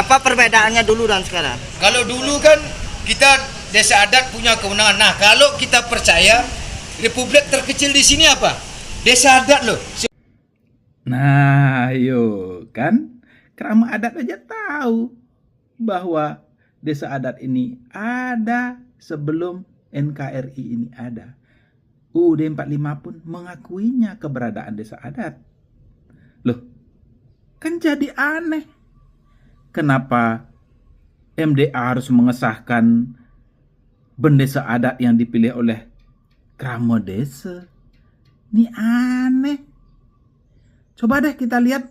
Apa perbedaannya dulu dan sekarang? Kalau dulu kan kita desa adat punya kewenangan. Nah, kalau kita percaya republik terkecil di sini apa? Desa adat loh. Nah, yo kan Krama Adat aja tahu bahwa desa adat ini ada sebelum NKRI ini ada. UUD 45 pun mengakuinya keberadaan desa adat. Loh, kan jadi aneh. Kenapa MDA harus mengesahkan bendesa adat yang dipilih oleh Krama Desa? Ini aneh. Coba deh kita lihat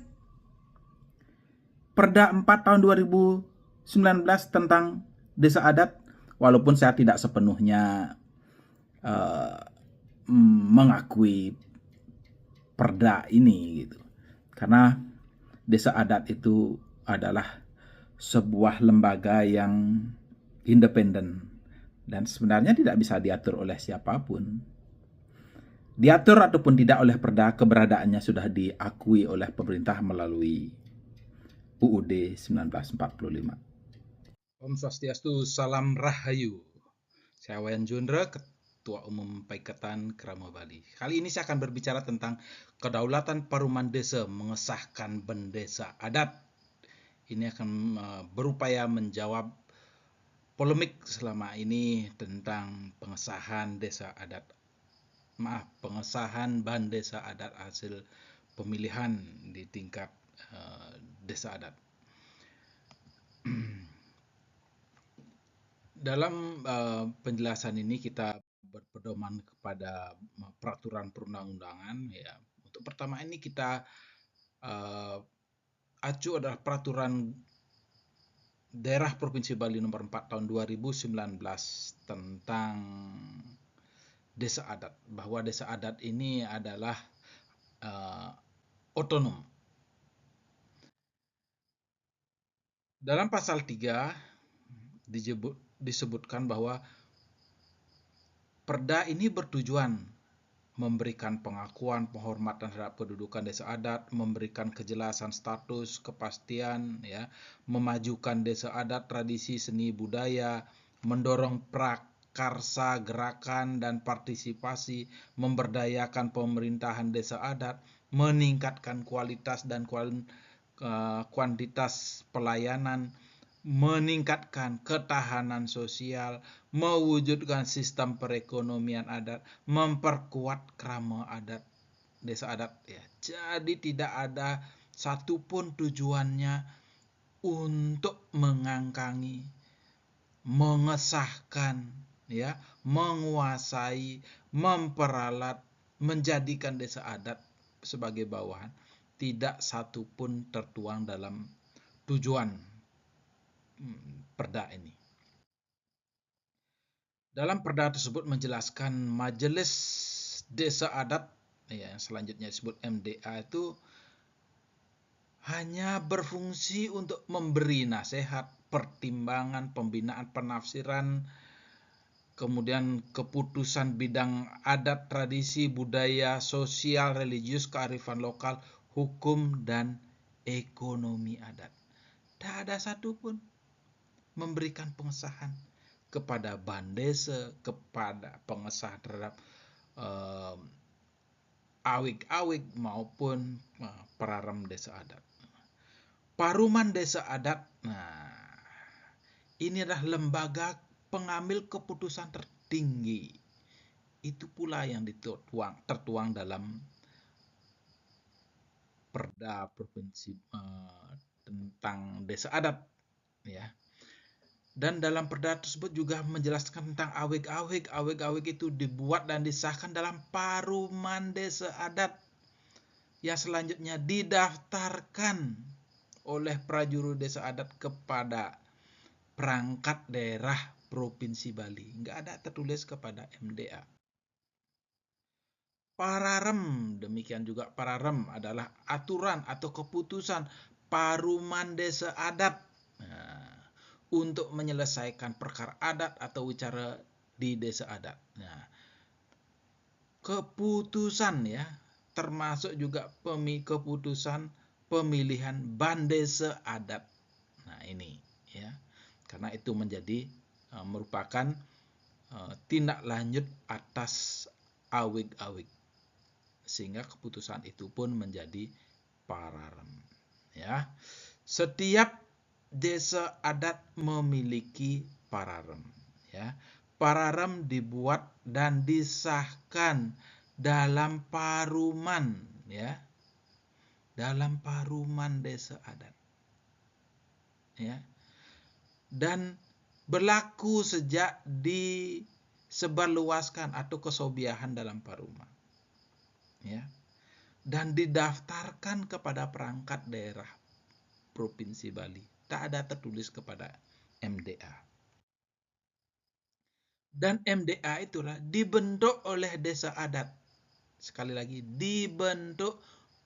Perda 4 tahun 2019 tentang desa adat. Walaupun saya tidak sepenuhnya mengakui perda ini gitu. Karena desa adat itu adalah sebuah lembaga yang independen dan sebenarnya tidak bisa diatur oleh siapapun. Diatur ataupun tidak oleh perda, keberadaannya sudah diakui oleh pemerintah melalui UUD 1945. Om Swastiastu, salam rahayu. Saya Wayan Jundra, Ketua Umum Paikatan Krama Bali. Kali ini saya akan berbicara tentang kedaulatan Paruman Desa mengesahkan bendesa adat. Ini akan berupaya menjawab polemik selama ini tentang pengesahan pengesahan bandesa adat hasil pemilihan di tingkat desa adat. Dalam penjelasan ini kita berpedoman kepada peraturan perundang-undangan. Ya, untuk pertama ini kita acu adalah peraturan daerah Provinsi Bali nomor 4 tahun 2019 tentang desa adat, bahwa desa adat ini adalah otonom. Dalam pasal 3 disebutkan bahwa perda ini bertujuan memberikan pengakuan, penghormatan terhadap kedudukan desa adat, memberikan kejelasan status, kepastian, ya, memajukan desa adat, tradisi, seni, budaya, mendorong prakarsa, gerakan dan partisipasi, memberdayakan pemerintahan desa adat, meningkatkan kualitas dan kuantitas pelayanan, meningkatkan ketahanan sosial, mewujudkan sistem perekonomian adat, memperkuat krama adat, desa adat. Ya, jadi tidak ada satupun tujuannya untuk mengangkangi, mengesahkan, ya, menguasai, memperalat, menjadikan desa adat sebagai bawahan. Tidak satupun tertuang dalam tujuan perda ini. Dalam perda tersebut menjelaskan majelis desa adat, ya, selanjutnya disebut MDA, itu hanya berfungsi untuk memberi nasihat, pertimbangan, pembinaan, penafsiran, kemudian keputusan bidang adat, tradisi, budaya, sosial, religius, kearifan lokal, hukum, dan ekonomi adat. Tidak ada satupun memberikan pengesahan kepada bandesa, kepada pengesah terhadap awik-awik maupun pararem desa adat. Paruman desa adat, nah, ini adalah lembaga pengambil keputusan tertinggi. Itu pula yang tertuang dalam perda provinsi tentang desa adat, ya. Dan dalam perda tersebut juga menjelaskan tentang awik-awik. Awik-awik itu dibuat dan disahkan dalam paruman desa adat yang selanjutnya didaftarkan oleh prajurut desa adat kepada perangkat daerah Provinsi Bali. Nggak ada tertulis kepada MDA. Pararem, demikian juga pararem adalah aturan atau keputusan paruman desa adat. Nah, untuk menyelesaikan perkara adat atau wicara di desa adat. Nah, keputusan, ya, termasuk juga keputusan pemilihan bandesa adat. Nah, ini karena itu menjadi merupakan tindak lanjut atas awig-awig, sehingga keputusan itu pun menjadi pararem. Ya, setiap desa adat memiliki pararem. Ya, pararem dibuat dan disahkan dalam paruman, ya, dalam paruman desa adat, ya, dan berlaku sejak disebarluaskan atau kesobiahan dalam paruman, ya, dan didaftarkan kepada perangkat daerah Provinsi Bali. Tak ada tertulis kepada MDA. Dan MDA itulah dibentuk oleh desa adat. Sekali lagi, dibentuk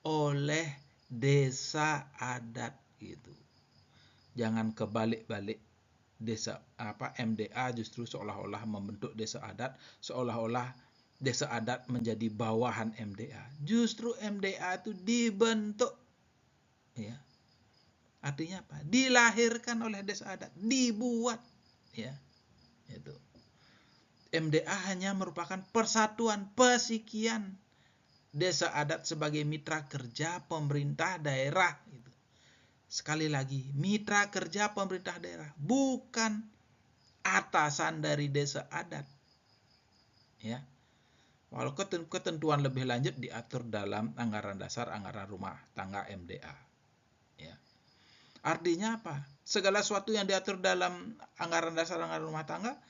oleh desa adat gitu. Jangan kebalik-balik, desa MDA justru seolah-olah membentuk desa adat, seolah-olah desa adat menjadi bawahan MDA. Justru MDA itu dibentuk, ya. Artinya apa? Dilahirkan oleh desa adat, dibuat, ya. Itu. MDA hanya merupakan persatuan pesikian desa adat sebagai mitra kerja pemerintah daerah. Gitu. Sekali lagi, mitra kerja pemerintah daerah, bukan atasan dari desa adat. Ya. Walau ketentuan lebih lanjut diatur dalam anggaran dasar anggaran rumah tangga MDA. Ya. Artinya apa? Segala sesuatu yang diatur dalam anggaran dasar anggaran rumah tangga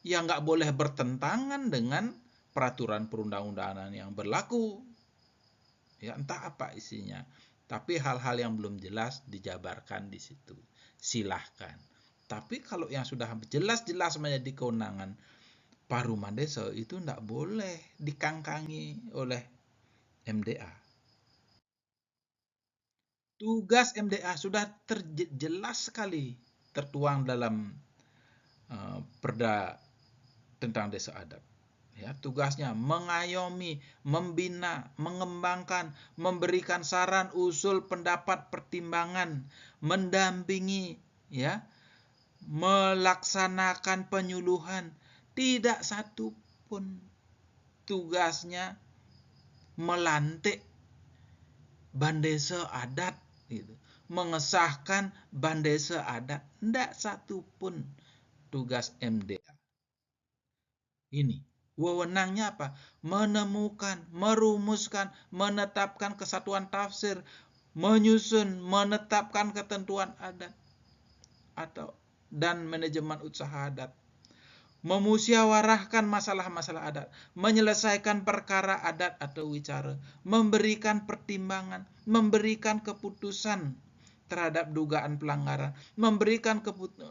yang nggak boleh bertentangan dengan peraturan perundang-undangan yang berlaku. Ya, entah apa isinya. Tapi hal-hal yang belum jelas dijabarkan di situ. Silahkan. Tapi kalau yang sudah jelas-jelas menjadi kewenangan paruman desa itu tidak boleh dikangkangi oleh MDA. Tugas MDA sudah jelas sekali tertuang dalam Perda tentang desa adat. Ya, tugasnya mengayomi, membina, mengembangkan, memberikan saran, usul, pendapat, pertimbangan, mendampingi, ya, melaksanakan penyuluhan. Tidak satu pun tugasnya melantik bandesa adat, gitu, mengesahkan bandesa adat. Tidak satu pun tugas MDA. Ini wewenangnya apa? Menemukan, merumuskan, menetapkan kesatuan tafsir, menyusun, menetapkan ketentuan adat dan manajemen usaha adat, memusyawarahkan masalah-masalah adat, menyelesaikan perkara adat atau wicara, memberikan pertimbangan, memberikan keputusan terhadap dugaan pelanggaran, memberikan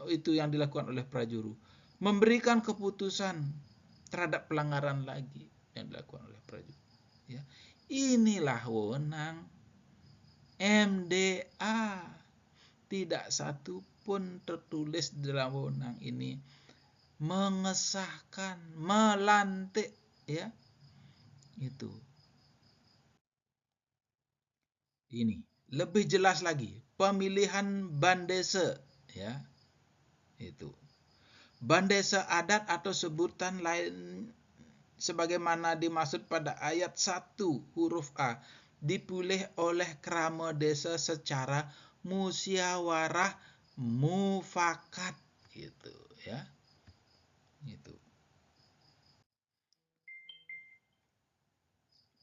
itu yang dilakukan oleh prajuru, memberikan keputusan terhadap pelanggaran lagi yang dilakukan oleh prajurit. Ya. Inilah wewenang MDA. Tidak satu pun tertulis dalam wewenang ini mengesahkan, melantik, ya. Itu. Ini lebih jelas lagi, pemilihan bandesa, ya. Itu. Bandesa adat atau sebutan lain sebagaimana dimaksud pada ayat 1 huruf A dipilih oleh krama desa secara musyawarah mufakat, gitu, ya. Itu.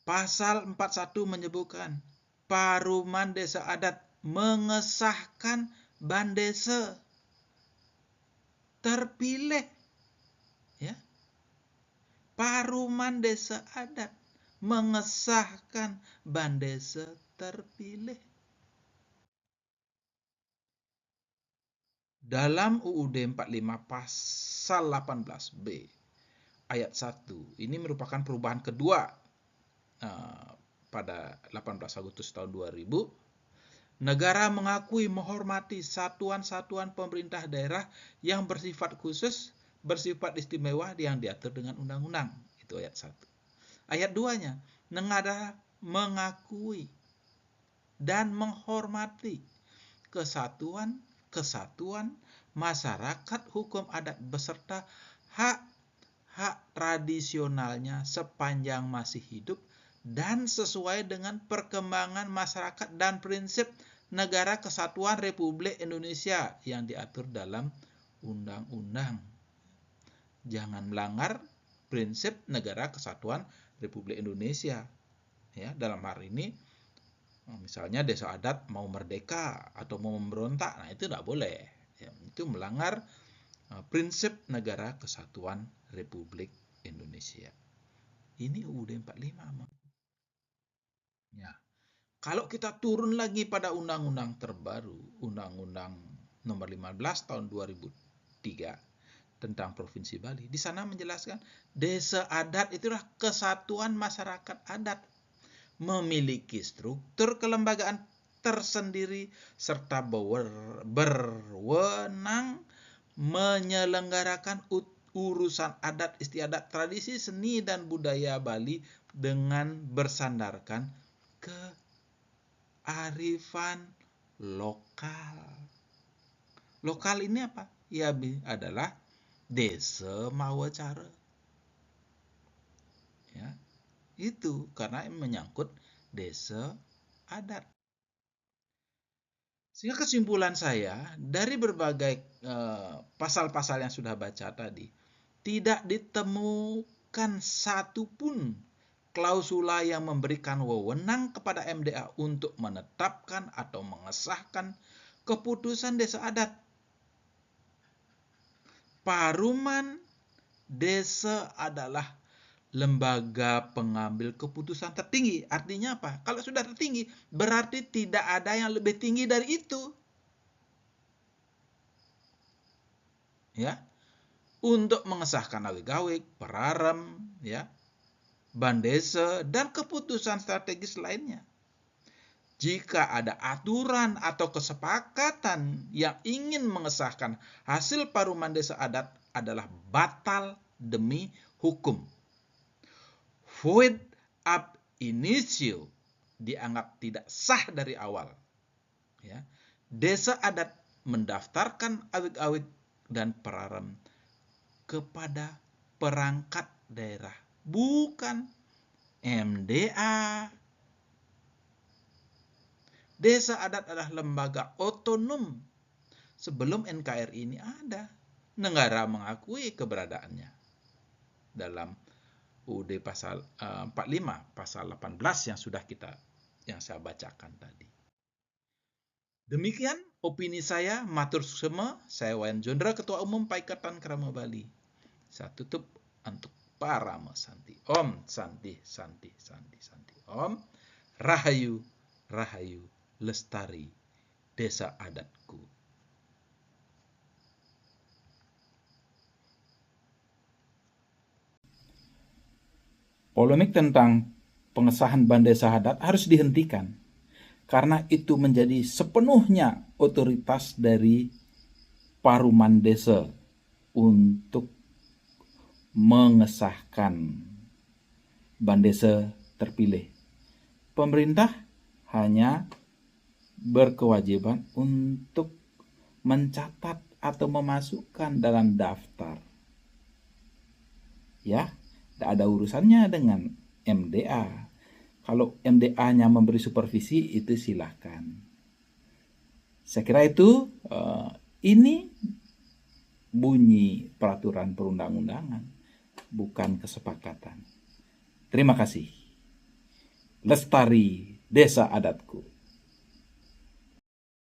Pasal 41 menyebutkan paruman desa adat mengesahkan bandesa terpilih, ya. Paruman desa adat mengesahkan bandesa terpilih. Dalam UUD 45 pasal 18B ayat 1, ini merupakan perubahan kedua pada 18 Agustus tahun 2000. Negara mengakui menghormati satuan-satuan pemerintah daerah yang bersifat khusus, bersifat istimewa yang diatur dengan undang-undang. Itu ayat 1. Ayat 2-nya, negara mengakui dan menghormati kesatuan kesatuan masyarakat hukum adat beserta hak tradisionalnya sepanjang masih hidup dan sesuai dengan perkembangan masyarakat dan prinsip Negara Kesatuan Republik Indonesia yang diatur dalam undang-undang. Jangan melanggar prinsip Negara Kesatuan Republik Indonesia. Ya, dalam hal ini misalnya desa adat mau merdeka atau mau memberontak, nah itu tidak boleh. Ya, itu melanggar prinsip Negara Kesatuan Republik Indonesia. Ini UUD 45. Ya. Kalau kita turun lagi pada undang-undang terbaru, Undang-Undang Nomor 15 Tahun 2003 tentang Provinsi Bali, di sana menjelaskan desa adat itulah kesatuan masyarakat adat, memiliki struktur kelembagaan tersendiri serta berwenang menyelenggarakan urusan adat istiadat, tradisi, seni, dan budaya Bali dengan bersandarkan kearifan lokal. Lokal ini apa? Ya, adalah desa mawacara. Ya, itu karena menyangkut desa adat. Sehingga kesimpulan saya dari berbagai pasal-pasal yang sudah baca tadi, tidak ditemukan satupun klausula yang memberikan wewenang kepada MDA untuk menetapkan atau mengesahkan keputusan desa adat. Paruman desa adalah lembaga pengambil keputusan tertinggi. Artinya apa? Kalau sudah tertinggi, berarti tidak ada yang lebih tinggi dari itu. Ya. Untuk mengesahkan awig-awig, perarem, ya, bandesa, dan keputusan strategis lainnya. Jika ada aturan atau kesepakatan yang ingin mengesahkan hasil paruman desa adat adalah batal demi hukum. Void ab initio, dianggap tidak sah dari awal. Ya. Desa adat mendaftarkan awig-awig dan perarem kepada perangkat daerah, bukan MDA. Desa adat adalah lembaga otonom. Sebelum NKRI ini ada, negara mengakui keberadaannya. Dalam UUD pasal 45, pasal 18 yang saya bacakan tadi. Demikian opini saya, matur suksema, saya Wayan Jondra, Ketua Umum Paikatan Krama Bali. Saya tutup untuk para Santi. Om Santi, Santi, Santi, Santi. Om Rahayu, Rahayu, lestari desa adatku. Polemik tentang pengesahan Band Desa Adat harus dihentikan, karena itu menjadi sepenuhnya otoritas dari Paruman Desa untuk mengesahkan Band Desa terpilih. Pemerintah hanya berkewajiban untuk mencatat atau memasukkan dalam daftar. Ya, tidak ada urusannya dengan MDA. Kalau MDA-nya memberi supervisi, itu silahkan. Saya kira itu ini bunyi peraturan perundang-undangan, bukan kesepakatan. Terima kasih. Lestari desa adatku.